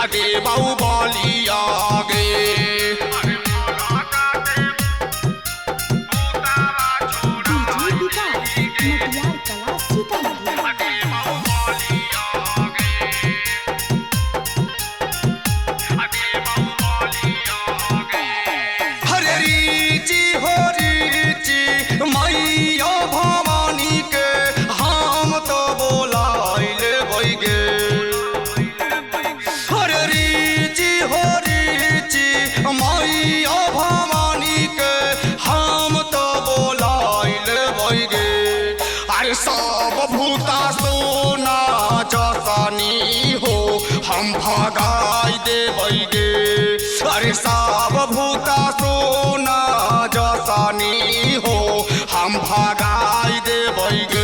अगे बाऊ बलिया गे मैया भवानी के हम तो बोलाइले बैगे हरे रीची हो रीची मैया भवानी के हम तो बोलाइले बैगे अरे सब भूता सोना जसानी हो हम भगाई दे बैगे अरे सब भूता सोना जसानी हो हम भगाई दे बैगे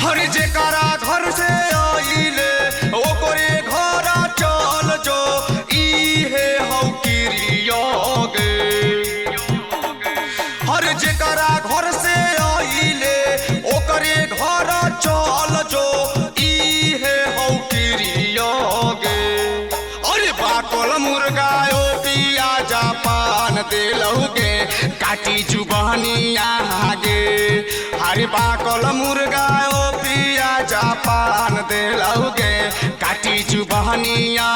हरे जेकरा घर से आइले ओकरे घर चल जो इहे हौ किरिया गे हर जेकरा घर से आइले ओकरे घर चल जो इहे हौ किरिया गे अरे बाकल मुर्गा ओ पिया जापान दिलौगे काटी जुबानिया गे हरे बाकल मुर्गा ओ पिया जापान दिलौगे काटी जुबानिया